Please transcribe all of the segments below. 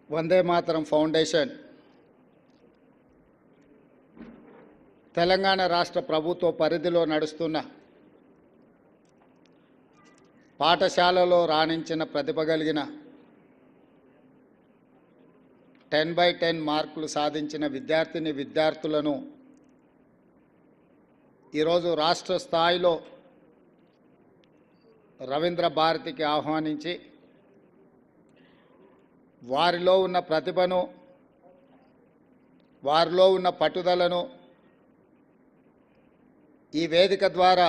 Vande Mataram foundation Telangana రాష్ట్ర ప్రభుత్వ పరిధిలో నడుస్తున్న పాఠశాలలో రాణించిన ప్రతిభ కలిగిన 10/10 మార్కులు సాధించిన విద్యార్థులను ఈరోజు రాష్ట్ర స్థాయిలో రవీంద్ర భారతికి ఆహ్వానించి వారిలో ఉన్న ప్రతిభను, వారిలో ఉన్న పట్టుదలను ఈ వేదిక ద్వారా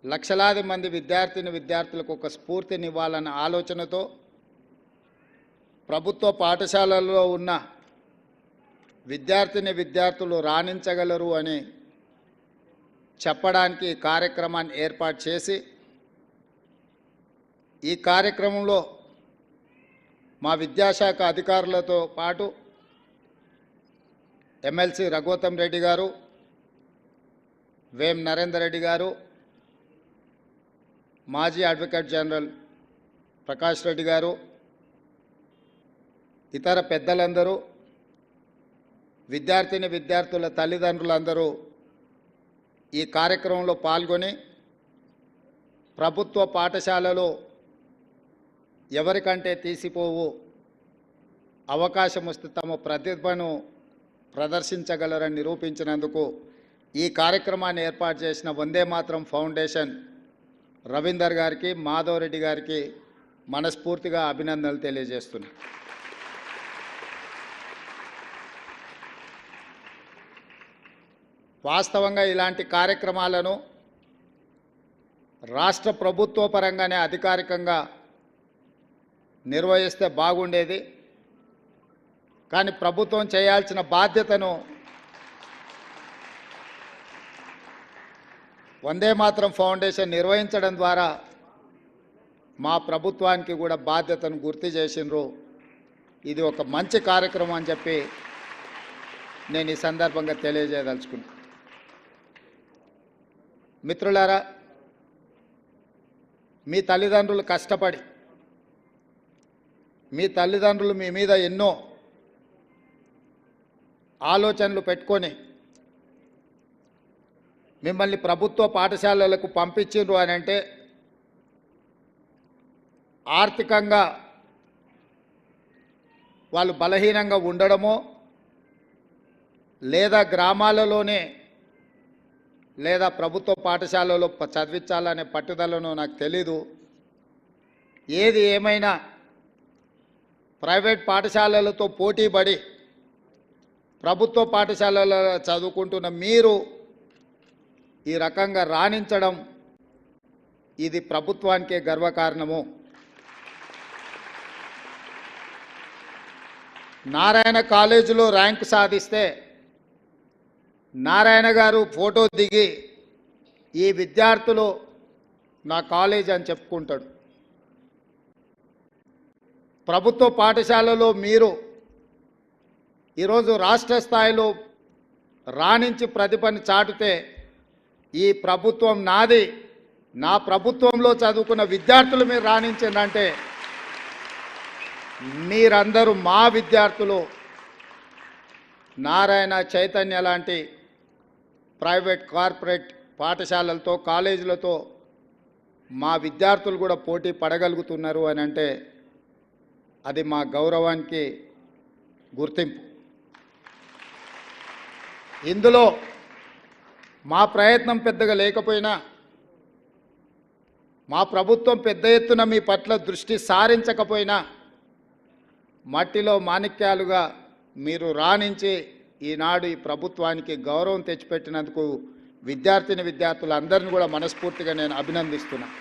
లక్షలాది మంది విద్యార్థులకు ఒక స్ఫూర్తినివ్వాలన్న ఆలోచనతో ప్రభుత్వ పాఠశాలల్లో ఉన్న విద్యార్థులు రాణించగలరు అని చెప్పడానికి కార్యక్రమాన్ని ఏర్పాటు చేసి ఈ కార్యక్రమంలో మా విద్యాశాఖ అధికారులతో పాటు ఎమ్మెల్సీ రఘోత్తమ్ రెడ్డి గారు, వేం నరేందర్ రెడ్డి గారు, మాజీ అడ్వకేట్ జనరల్ ప్రకాష్ రెడ్డి గారు, ఇతర పెద్దలందరూ, విద్యార్థుల తల్లిదండ్రులందరూ ఈ కార్యక్రమంలో పాల్గొని ప్రభుత్వ పాఠశాలలో ఎవరికంటే తీసిపోవు అవకాశం వస్తే తమ ప్రతిభను ప్రదర్శించగలరని నిరూపించినందుకు ఈ కార్యక్రమాన్ని ఏర్పాటు చేసిన వందే మాతరం ఫౌండేషన్ రవీందర్ గారికి, మాధవ్ రెడ్డి గారికి మనస్ఫూర్తిగా అభినందనలు తెలియజేస్తున్నాను. వాస్తవంగా ఇలాంటి కార్యక్రమాలను రాష్ట్ర ప్రభుత్వ పరంగానే అధికారికంగా నిర్వహిస్తే బాగుండేది. కానీ ప్రభుత్వం చేయాల్సిన బాధ్యతను వందే మాతరం ఫౌండేషన్ నిర్వహించడం ద్వారా మా ప్రభుత్వానికి కూడా బాధ్యతను గుర్తు చేసినారు. ఇది ఒక మంచి కార్యక్రమం అని చెప్పి నేను ఈ సందర్భంగా తెలియజేయదలుచుకున్నాను. మిత్రులారా, మీ తల్లిదండ్రులు కష్టపడి, మీ తల్లిదండ్రులు మీ మీద ఎన్నో ఆలోచనలు పెట్టుకొని మిమ్మల్ని ప్రభుత్వ పాఠశాలలకు పంపించిండ్రు అని అంటే ఆర్థికంగా వాళ్ళు బలహీనంగా ఉండడమో లేదా గ్రామాలలోనే లేదా ప్రభుత్వ పాఠశాలలో చదివించాలనే పట్టుదలను నాకు తెలీదు. ఏది ఏమైనా ప్రైవేట్ పాఠశాలలతో పోటీపడి ప్రభుత్వ పాఠశాలలో చదువుకుంటున్న మీరు ఈ రకంగా రాణించడం ఇది ప్రభుత్వానికే గర్వకారణము. నారాయణ కాలేజీలో ర్యాంకు సాధిస్తే నారాయణ గారు ఫోటో దిగి ఈ విద్యార్థులు నా కాలేజ్ అని చెప్పుకుంటాడు. ప్రభుత్వ పాఠశాలలో మీరు ఈరోజు రాష్ట్ర స్థాయిలో రాణించి ప్రతిభను చాటితే ఈ ప్రభుత్వం నాది, నా ప్రభుత్వంలో చదువుకున్న విద్యార్థులు మీరు రాణించిందంటే మీరందరూ మా విద్యార్థులు. నారాయణ, చైతన్య లాంటి ప్రైవేట్ కార్పొరేట్ పాఠశాలలతో కాలేజీలతో మా విద్యార్థులు కూడా పోటీ పడగలుగుతున్నారు అని అంటే అది మా గౌరవానికి గుర్తింపు. ఇందులో మా ప్రయత్నం పెద్దగా లేకపోయినా, మా ప్రభుత్వం పెద్ద ఎత్తున మీ పట్ల దృష్టి సారించకపోయినా మట్టిలో మాణిక్యాలుగా మీరు రాణించి ఈనాడు ఈ ప్రభుత్వానికి గౌరవం తెచ్చిపెట్టినందుకు విద్యార్థులందరినీ కూడా మనస్ఫూర్తిగా నేను అభినందిస్తున్నాను.